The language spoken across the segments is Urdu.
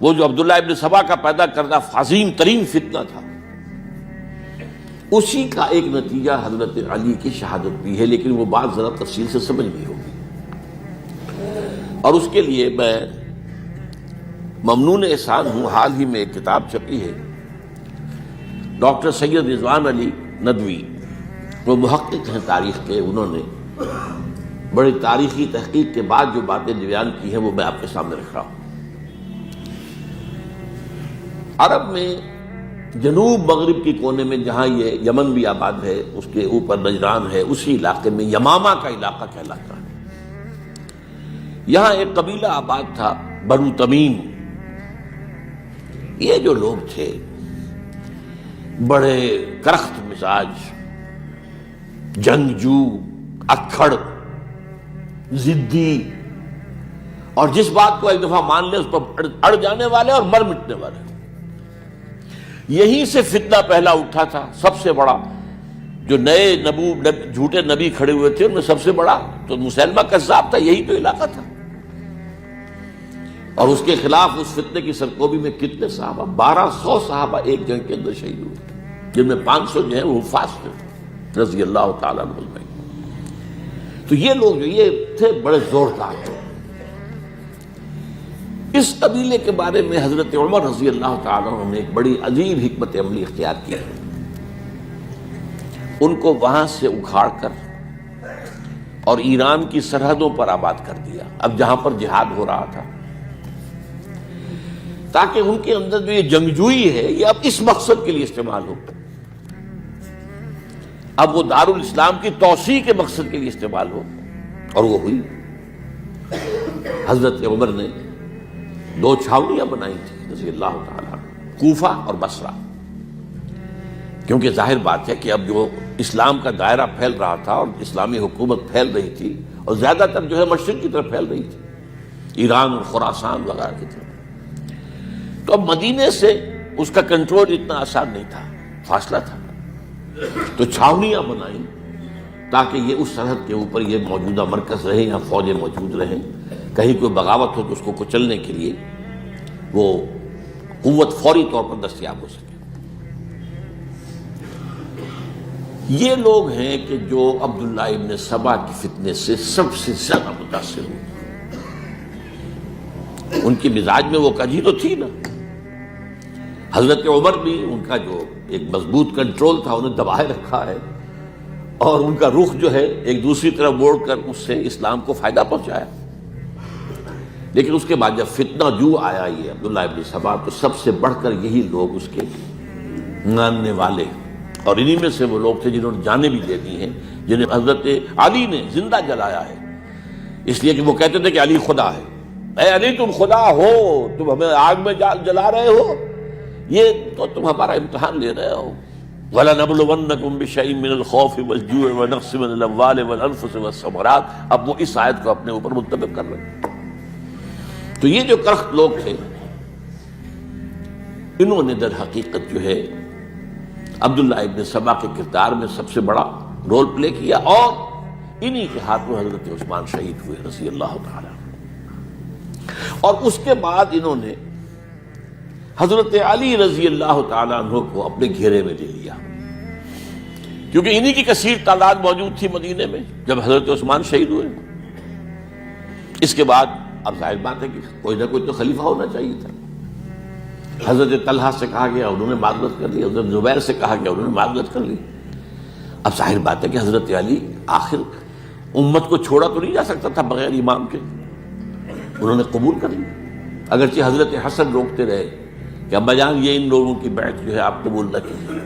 وہ جو عبداللہ ابن سبا کا پیدا کردہ عظیم ترین فتنہ تھا، اسی کا ایک نتیجہ حضرت علی کی شہادت بھی ہے، لیکن وہ بات ذرا تفصیل سے سمجھ بھی ہوگی۔ اور اس کے لیے میں ممنون احسان ہوں، حال ہی میں ایک کتاب چھپی ہے، ڈاکٹر سید رضوان علی ندوی، وہ محقق ہیں تاریخ کے، انہوں نے بڑی تاریخی تحقیق کے بعد جو باتیں بیان کی ہیں وہ میں آپ کے سامنے رکھ رہا ہوں۔ عرب میں جنوب مغرب کی کونے میں جہاں یہ یمن بھی آباد ہے، اس کے اوپر نجران ہے، اسی علاقے میں یمامہ کا علاقہ کہلاتا ہے۔ یہاں ایک قبیلہ آباد تھا، بنو تمیم۔ یہ جو لوگ تھے بڑے کرخت مزاج، جنگجو، اکھڑ، ضدی، اور جس بات کو ایک دفعہ مان لے اس پر اڑ جانے والے اور مر مٹنے والے۔ یہیں سے فتنہ پہلا اٹھا تھا، سب سے بڑا جو نئے جھوٹے نبی کھڑے ہوئے تھے ان میں سب سے بڑا تو مسیلمہ کذاب تھا، یہی تو علاقہ تھا۔ اور اس کے خلاف اس فتنے کی سرکوبی میں کتنے صحابہ، 1200 صحابہ ایک جنگ کے اندر شہید ہوئے، جن میں 500 جو ہیں وہ حفاظ تھے رضی اللہ تعالیٰ عنہ اجمعین۔ تو یہ لوگ جو یہ تھے بڑے زوردار تھے۔ اس قبیلے کے بارے میں حضرت عمر رضی اللہ تعالیٰ عنہ نے ایک بڑی عجیب حکمت عملی اختیار کی، ان کو وہاں سے اکھاڑ کر اور ایران کی سرحدوں پر آباد کر دیا، اب جہاں پر جہاد ہو رہا تھا، تاکہ ان کے اندر جو یہ جنگجوئی ہے یہ اب اس مقصد کے لیے استعمال ہو، اب وہ دارالاسلام کی توسیع کے مقصد کے لیے استعمال ہو، اور وہ ہوئی۔ حضرت عمر نے 2 چھاؤنیاں بنائی تھیں رضی اللہ تعالیٰ، کوفہ اور بصرہ، کیونکہ ظاہر بات ہے کہ اب جو اسلام کا دائرہ پھیل رہا تھا اور اسلامی حکومت پھیل رہی تھی، اور زیادہ تر جو ہے مشرق کی طرف پھیل رہی تھی، ایران اور خراسان وغیرہ کی طرف، تو اب مدینے سے اس کا کنٹرول اتنا آسان نہیں تھا، فاصلہ تھا، تو چھاؤنیاں بنائیں تاکہ یہ اس سرحد کے اوپر یہ موجودہ مرکز رہے، یہاں فوجیں موجود رہیں، کہیں کوئی بغاوت ہو تو اس کو کچلنے کے لیے وہ قوت فوری طور پر دستیاب ہو سکے۔ یہ لوگ ہیں کہ جو عبداللہ ابن سبا کی فتنے سے سب سے زیادہ متاثر ہوئے۔ ان کی مزاج میں وہ کجی تو تھی نا، حضرت عمر بھی ان کا جو ایک مضبوط کنٹرول تھا انہیں دبائے رکھا ہے، اور ان کا رخ جو ہے ایک دوسری طرف موڑ کر اس سے اسلام کو فائدہ پہنچایا۔ لیکن اس کے بعد جب فتنہ جو آیا یہ عبداللہ ابن سبا، تو سب سے بڑھ کر یہی لوگ اس کے ماننے والے، اور انہی میں سے وہ لوگ تھے جنہوں نے جانیں بھی دے دی ہیں، جنہیں حضرت علی نے زندہ جلایا ہے، اس لیے کہ وہ کہتے تھے کہ علی خدا ہے۔ اے علی تم خدا ہو، تم ہمیں آگ میں جلا رہے ہو، یہ تو تم ہمارا امتحان لے رہے ہو۔ وَلَنَبْلُوَنَّكُمْ بِشَيْءٍ مِّنَ الْخَوْفِ وَالْجُوعِ وَنَقْصٍ مِّنَ الْأَمْوَالِ وَالْأَنفُسِ وَالثَّمَرَاتِ، اب وہ اس آیت کو اپنے اوپر منطبق کر رہے ہیں۔ تو یہ جو کرخت لوگ تھے، انہوں نے در حقیقت جو ہے عبداللہ ابن سبا کے کردار میں سب سے بڑا رول پلے کیا، اور انہی کے ہاتھوں حضرت عثمان شہید ہوئے رضی اللہ تعالیٰ۔ اور اس کے بعد انہوں نے حضرت علی رضی اللہ تعالیٰ عنہ کو اپنے گھیرے میں لے لیا، کیونکہ انہی کی کثیر تعداد موجود تھی مدینے میں جب حضرت عثمان شہید ہوئے۔ اس کے بعد اب ظاہر بات ہے کہ کوئی نہ کوئی تو خلیفہ ہونا چاہیے تھا۔ حضرت طلحہ سے کہا گیا، انہوں نے معذرت کر لی، حضرت زبیر سے کہا گیا، انہوں نے معذرت کر لی۔ اب ظاہر بات ہے کہ حضرت علی آخر امت کو چھوڑا تو نہیں جا سکتا تھا بغیر امام کے، انہوں نے قبول کر لی، اگرچہ حضرت حسن روکتے رہے کہ ابا جان یہ ان لوگوں کی بیعت جو ہے آپ قبول نہ کیجیے۔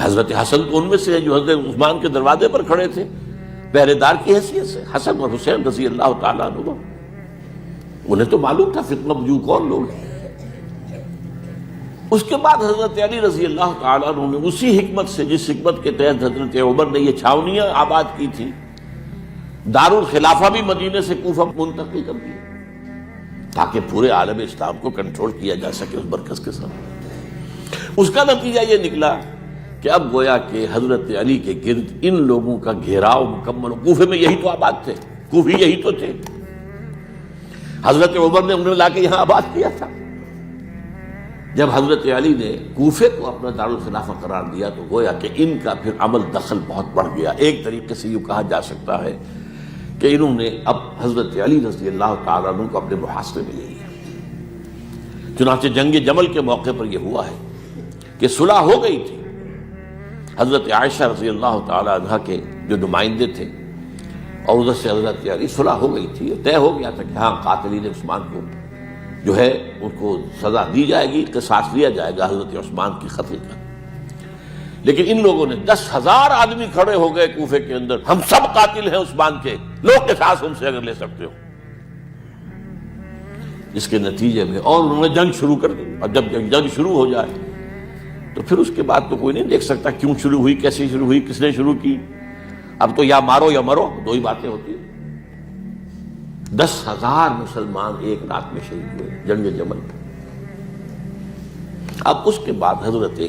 حضرت حسن تو ان میں سے ہیں جو حضرت عثمان کے دروازے پر کھڑے تھے پہرے دار کی حیثیت سے، حسن اور حسین رضی اللہ تعالیٰ عنہ، انہیں تو معلوم تھا فتنہ جو کون لوگ ہیں۔ اس کے بعد حضرت علی رضی اللہ تعالیٰ عنہ نے اسی حکمت سے، جس حکمت کے تحت حضرت عمر نے یہ چھاونیاں آباد کی تھی، دارالخلافہ بھی مدینے سے کوفہ منتقل کر دیا تاکہ پورے عالم اسلام کو کنٹرول کیا جا سکے اس مرکز کے ساتھ۔ اس کا نتیجہ یہ نکلا کہ اب گویا کہ حضرت علی کے گرد ان لوگوں کا گھیراؤ مکمل، کوفے میں یہی تو آباد تھے، کوفی یہی تو تھے، حضرت عمر نے انہیں لا کے یہاں آباد کیا تھا۔ جب حضرت علی نے کوفے کو اپنا دارالخلافہ قرار دیا تو گویا کہ ان کا پھر عمل دخل بہت بڑھ گیا. ایک طریقے سے یہ کہا جا سکتا ہے کہ انہوں نے اب حضرت علی رضی اللہ تعالیٰ عنہ کو اپنے محاصرے میں لے لیا. چنانچہ جنگ جمل کے موقع پر یہ ہوا ہے کہ صلح ہو گئی تھی. حضرت عائشہ رضی اللہ تعالیٰ عنہ کے جو نمائندے تھے اور ادھر سے حضرت علی، صلح ہو گئی تھی، طے ہو گیا تھا کہ ہاں قاتلین عثمان کو جو ہے ان کو سزا دی جائے گی، قصاص لیا جائے گا حضرت عثمان کی قتل کا. لیکن ان لوگوں نے 10,000 آدمی کھڑے ہو گئے کوفے کے اندر، ہم سب قاتل ہیں عثمان کے، لو قصاص ہم سے اگر لے سکتے ہو. جس کے نتیجے میں اور انہوں نے جنگ شروع کر دی. اور جب جنگ شروع ہو جائے تو پھر اس کے بعد تو کوئی نہیں دیکھ سکتا کیوں شروع ہوئی، کیسے شروع ہوئی، کس نے شروع کی. اب تو یا مارو یا مرو، دو ہی باتیں ہوتی ہیں. 10,000 مسلمان ایک رات میں شہید ہوئے جنگ جمل. اب اس کے بعد حضرت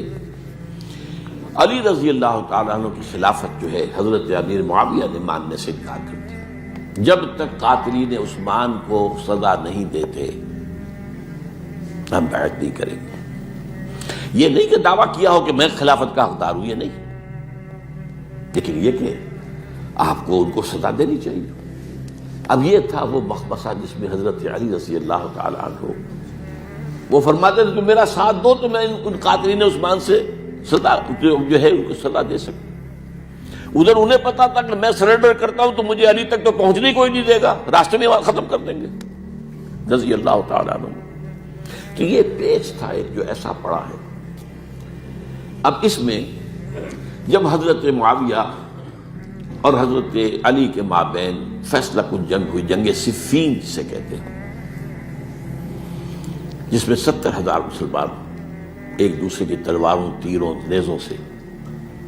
علی رضی اللہ تعالیٰ عنہ کی خلافت جو ہے حضرت امیر معاویہ نے ماننے سے انکار کر دیا. جب تک قاتلین عثمان کو سزا نہیں دیتے ہم بیعت نہیں کریں گے. یہ نہیں کہ دعویٰ کیا ہو کہ میں خلافت کا حقدار ہوں، یہ نہیں، لیکن یہ کہ آپ کو ان کو سزا دینی چاہیے. اب یہ تھا وہ مخمصہ جس میں حضرت علی رضی اللہ تعالیٰ عنہ وہ فرماتے تھے کہ میرا ساتھ دو تو میں ان قاتلین عثمان سے سزا جو ہے ان کو سزا دے سکوں. ادھر انہیں پتا تھا کہ میں سرنڈر کرتا ہوں تو مجھے علی تک تو پہنچنے کوئی نہیں دے گا، راستے میں ختم کر دیں گے رضی اللہ تعالیٰ عنہ. تو یہ پیچ تھا ایک جو ایسا پڑا ہے. اب اس میں جب حضرت معاویہ اور حضرت علی کے مابین فیصلہ کن جنگ ہوئی، جنگ صفین جسے کہتے ہیں، جس میں 70,000 مسلمان ایک دوسرے کی تلواروں، تیروں، نیزوں سے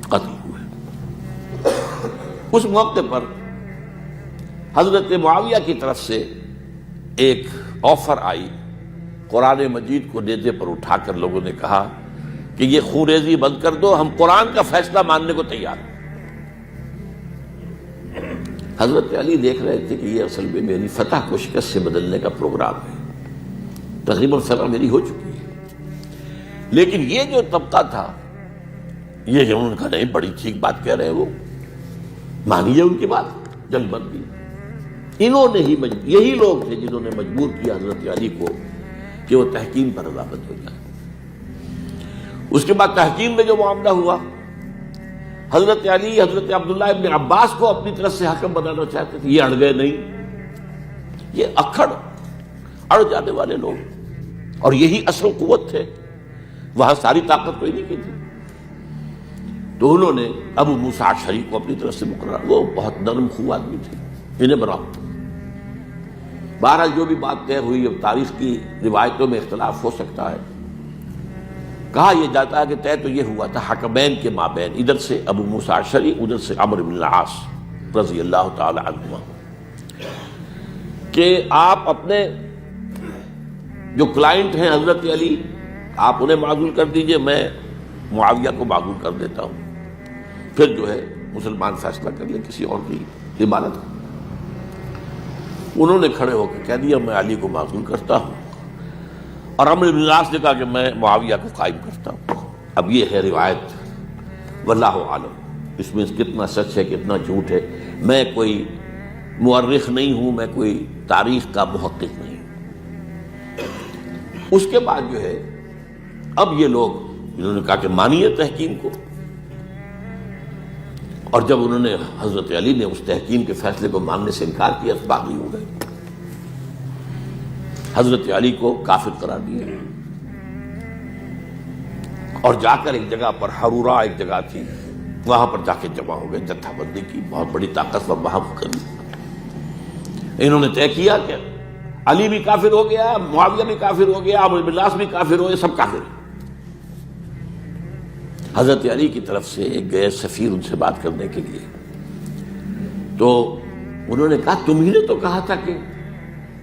قتل ہوئے. اس موقع پر حضرت معاویہ کی طرف سے ایک آفر آئی. قرآن مجید کو نیزے پر اٹھا کر لوگوں نے کہا کہ یہ خونریزی بند کر دو، ہم قرآن کا فیصلہ ماننے کو تیار ہیں. حضرت علی دیکھ رہے تھے کہ یہ اصل میں میری فتح کو شکست سے بدلنے کا پروگرام ہے. تقریباً فتح میری ہو چکی ہے، لیکن یہ جو طبقہ تھا یہ انہوں نے کہا نہیں، بڑی ٹھیک بات کہہ رہے ہیں، وہ مانیے ان کی بات، جنگ بند دی. انہوں نے ہی یہی لوگ تھے جنہوں نے مجبور کیا حضرت علی کو کہ وہ تحکیم پر رضامند ہو جائے. اس کے بعد تحکیم میں جو معاملہ ہوا، حضرت علی حضرت عبداللہ ابن عباس کو اپنی طرف سے حاکم بنانا چاہتے تھے، یہ اڑ گئے نہیں. یہ اڑ جانے والے لوگ، اور یہی اصل قوت تھے، وہاں ساری طاقت کوئی نہیں کی تھی. تو انہوں نے ابو موسیٰ اشعری کو اپنی طرف سے مقرر، وہ بہت نرم خو آدمی تھے، انہیں بناؤ. بہرحال جو بھی بات طے ہوئی، اب تاریخ کی روایتوں میں اختلاف ہو سکتا ہے. کہا یہ جاتا ہے کہ طے تو یہ ہوا تھا حکمین کے مابین، ادھر سے ابو موسیٰ اشعری، ادھر سے عمرو بن العاص رضی اللہ تعالی عنہما، کہ آپ اپنے جو کلائنٹ ہیں حضرت علی، آپ انہیں معزول کر دیجئے، میں معاویہ کو معزول کر دیتا ہوں، پھر جو ہے مسلمان فیصلہ کر لیں کسی اور کی عبادت. انہوں نے کھڑے ہو کے کہہ دیا میں علی کو معزول کرتا ہوں، اور عمرو بن العاص نے کہا کہ میں معاویہ کو قائم کرتا ہوں. اب یہ ہے روایت، واللہ عالم اس میں کتنا سچ ہے کتنا جھوٹ ہے. میں کوئی مورخ نہیں ہوں، میں کوئی تاریخ کا محقق نہیں. اس کے بعد جو ہے اب یہ لوگ انہوں نے کہا کہ مانیے تحکیم کو، اور جب انہوں نے حضرت علی نے اس تحکیم کے فیصلے کو ماننے سے انکار کیا تو باغی ہو گئے، حضرت علی کو کافر قرار دیا، اور جا کر ایک جگہ پر حرورہ ایک جگہ تھی، وہاں پر جا کے جمع ہو گئے، جتھا بندی کی، بہت بڑی طاقت پر وہاں کر لی. انہوں نے طے کیا کہ علی بھی کافر ہو گیا، معاویہ بھی کافر ہو گیا، عمرو بن العاص بھی کافر ہو گئے، سب کافر ہیں. حضرت علی کی طرف سے ایک گئے سفیر ان سے بات کرنے کے لیے، تو انہوں نے کہا تم ہی نے تو کہا تھا کہ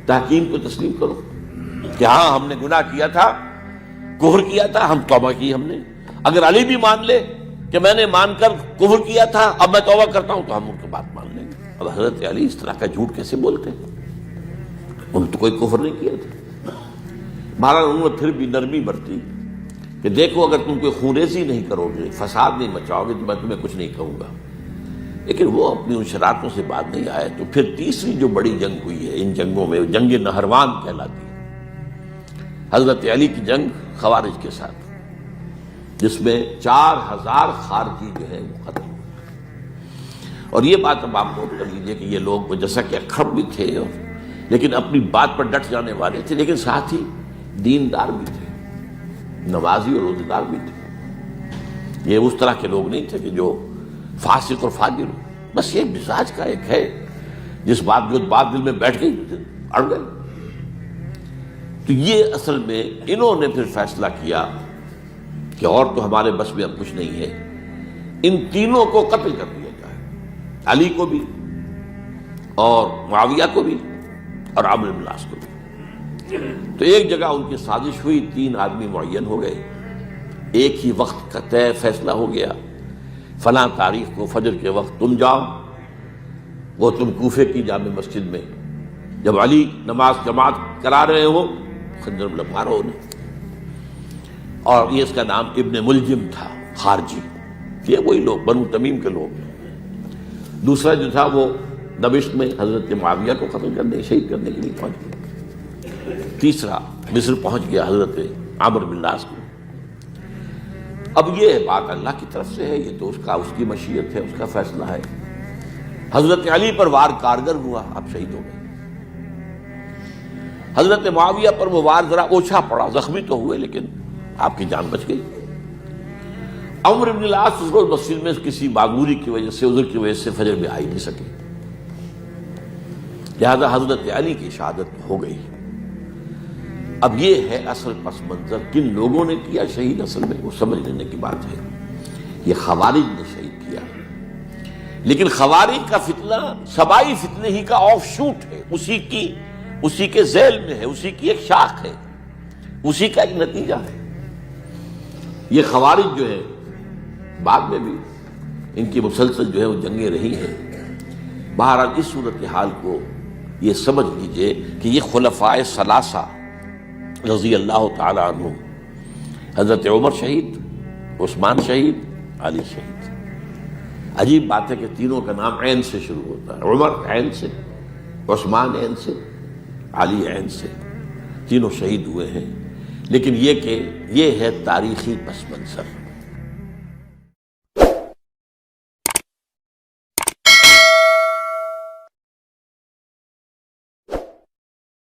تحکیم کو تسلیم کرو، کہ ہاں ہم نے گناہ کیا تھا، کفر کیا تھا، ہم توبہ کی ہم نے. اگر علی بھی مان لے کہ میں نے مان کر کفر کیا تھا، اب میں توبہ کرتا ہوں، تو ہم ان کی بات مان لیں گے. اب حضرت علی اس طرح کا جھوٹ کیسے بولتے ہیں؟ انہوں نے تو کوئی کفر نہیں کیا تھا. بہرحال انہوں نے پھر بھی نرمی برتی، کہ دیکھو اگر تم کوئی خونریزی نہیں کرو گے، فساد نہیں مچاؤ گے تو میں تمہیں کچھ نہیں کہوں گا. لیکن وہ اپنی ان شرارتوں سے بات نہیں آئے. تو پھر تیسری جو بڑی جنگ ہوئی ہے ان جنگوں میں، جنگ نہروان کہلاتی ہے، حضرت علی کی جنگ خوارج کے ساتھ، جس میں 4000 خارجی جو ہے وہ ختم ہوئے. اور یہ بات اب آپ نوٹ کر لیجئے کہ یہ لوگ جیسا کہ اکھڑ بھی تھے لیکن اپنی بات پر ڈٹ جانے والے تھے، لیکن ساتھ ہی دیندار بھی تھے، نمازی اور روزہ دار بھی تھے. یہ اس طرح کے لوگ نہیں تھے کہ جو فاسق اور فاجر ہو. بس یہ مزاج کا ایک ہے، جو بات دل میں بیٹھ گئی اڑ گئی. تو یہ اصل میں انہوں نے پھر فیصلہ کیا کہ اور تو ہمارے بس میں اب کچھ نہیں ہے، ان تینوں کو قتل کر دیا جائے، علی کو بھی اور معاویہ کو بھی اور عمرو بن العاص کو بھی. تو ایک جگہ ان کی سازش ہوئی، 3 آدمی معین ہو گئے، ایک ہی وقت کا طے فیصلہ ہو گیا، فلاں تاریخ کو فجر کے وقت تم جاؤ، وہ تم کوفے کی جامع مسجد میں جب علی نماز جماعت کرا رہے ہو خنجر مارو انہیں. اور یہ اس کا نام ابن ملجم تھا، خارجی، یہ وہی لوگ بنو تمیم کے لوگ. دوسرا جو تھا وہ دمشق میں حضرت معاویہ کو قتل کرنے شہید کرنے کے لیے پہنچ گیا. تیسرا مصر پہنچ گیا حضرت عمرو بن العاص کو. اب یہ بات اللہ کی طرف سے ہے، یہ تو اس کی مشیت ہے، اس کا فیصلہ ہے. حضرت علی پر وار کارگر ہوا، اب شہید ہو گئے. حضرت معاویہ پر وہ وار ذرا اوچھا پڑا، زخمی تو ہوئے لیکن آپ کی جان بچ گئی. عمرو بن العاص اس روز مسجد میں کسی معذوری کی وجہ سے، عذر کی وجہ سے فجر میں آ ہی نہیں سکے، لہذا حضرت علی کی شہادت ہو گئی. اب یہ ہے اصل پس منظر، کن لوگوں نے کیا شہید، اصل میں وہ سمجھ لینے کی بات ہے. یہ خوارج نے شہید کیا، لیکن خوارج کا فتنہ سبائی فتنے ہی کا آف شوٹ ہے، اسی کے ذیل میں ہے، اسی کی ایک شاخ ہے، اسی کا ایک نتیجہ ہے. یہ خوارج جو ہے بعد میں بھی ان کی مسلسل جو ہے وہ جنگیں رہی ہیں. بہرحال اس صورتحال کو یہ سمجھ لیجئے کہ یہ خلفائے ثلاثہ رضی اللہ تعالی عنہ، حضرت عمر شہید، عثمان شہید، علی شہید. عجیب بات ہے کہ تینوں کا نام عین سے شروع ہوتا ہے، عمر عین سے، عثمان عین سے، علی عین سے. تینوں شہید ہوئے ہیں. لیکن یہ کہ یہ ہے تاریخی پس منظر.